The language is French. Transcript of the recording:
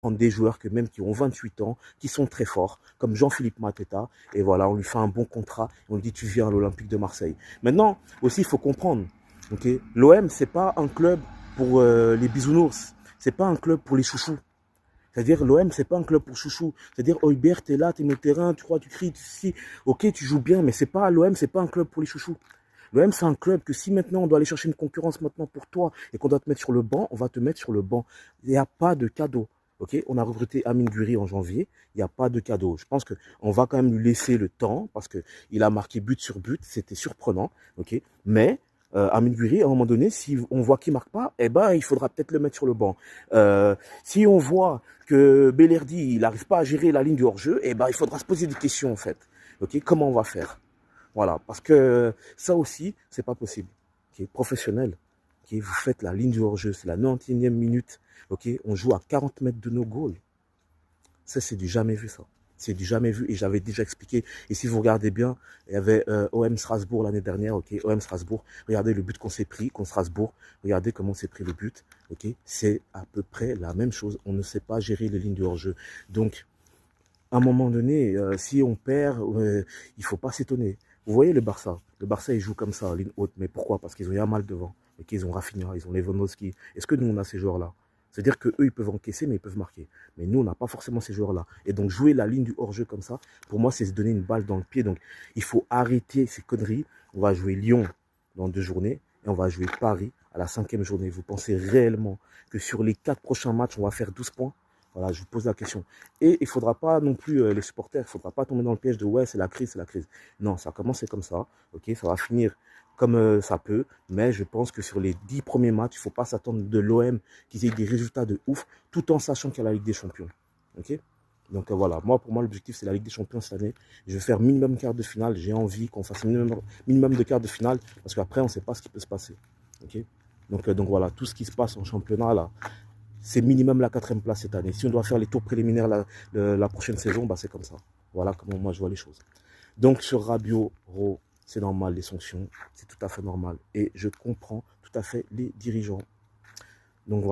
prendre des joueurs qui ont 28 ans, qui sont très forts, comme Jean-Philippe Mateta, et voilà, on lui fait un bon contrat, on lui dit tu viens à l'Olympique de Marseille. Maintenant, aussi, il faut comprendre, ok, l'OM, c'est pas un club pour les bisounours, c'est pas un club pour les chouchous. C'est-à-dire, l'OM, c'est pas un club pour chouchous. C'est-à-dire, Hojbjerg, t'es là, t'es au terrain, tu crois, tu cries, si, ok, tu joues bien, mais c'est pas l'OM, c'est pas un club pour les chouchous. L'OM, c'est un club que si maintenant on doit aller chercher une concurrence maintenant pour toi et qu'on doit te mettre sur le banc, on va te mettre sur le banc. Il n'y a pas de cadeau. Ok, on a recruté Amine Gouiri en janvier. Il n'y a pas de cadeau. Je pense qu'on va quand même lui laisser le temps parce qu'il a marqué but sur but. C'était surprenant. Ok, mais Amine Gouiri, à un moment donné, si on voit qu'il ne marque pas, eh ben, il faudra peut-être le mettre sur le banc. Si on voit que Belerdi, il n'arrive pas à gérer la ligne du hors-jeu, eh ben, il faudra se poser des questions en fait. Ok, comment on va faire? Voilà, parce que ça aussi, c'est pas possible. Okay, professionnel, okay, vous faites la ligne du hors-jeu, c'est la 91e minute. Okay, on joue à 40 mètres de nos goals. Ça, c'est du jamais vu, ça. C'est du jamais vu et j'avais déjà expliqué. Et si vous regardez bien, il y avait OM Strasbourg l'année dernière, ok, OM Strasbourg. Regardez le but qu'on s'est pris contre Strasbourg. Regardez comment on s'est pris le but, ok. C'est à peu près la même chose. On ne sait pas gérer les lignes du hors-jeu. Donc, à un moment donné, si on perd, il faut pas s'étonner. Vous voyez le Barça. Le Barça, il joue comme ça, ligne haute. Mais pourquoi? Parce qu'ils ont Yamal devant. Et qu'ils ont Rafinha, ils ont Lewandowski. Est-ce que nous, on a ces joueurs-là? C'est-à-dire qu'eux, ils peuvent encaisser, mais ils peuvent marquer. Mais nous, on n'a pas forcément ces joueurs-là. Et donc, jouer la ligne du hors-jeu comme ça, pour moi, c'est se donner une balle dans le pied. Donc, il faut arrêter ces conneries. On va jouer Lyon dans 2 journées. Et on va jouer Paris à la 5e journée. Vous pensez réellement que sur les 4 prochains matchs, on va faire 12 points? Voilà, je vous pose la question. Et il ne faudra pas non plus, les supporters, il ne faudra pas tomber dans le piège de ouais, c'est la crise, c'est la crise. Non, ça a commencé comme ça, ok, ça va finir comme ça peut, mais je pense que sur les 10 premiers matchs, il ne faut pas s'attendre de l'OM qu'ils aient des résultats de ouf, tout en sachant qu'il y a la Ligue des Champions. Ok. Donc voilà, moi pour moi l'objectif c'est la Ligue des Champions cette année. Je vais faire minimum quart de finale, j'ai envie qu'on fasse minimum de quart de finale, parce qu'après on ne sait pas ce qui peut se passer. Ok. Donc voilà, tout ce qui se passe en championnat là, c'est minimum la 4e place cette année. Si on doit faire les tours préliminaires la prochaine saison, bah c'est comme ça. Voilà comment moi je vois les choses. Donc sur Rabiot, c'est normal les sanctions, c'est tout à fait normal. Et je comprends tout à fait les dirigeants.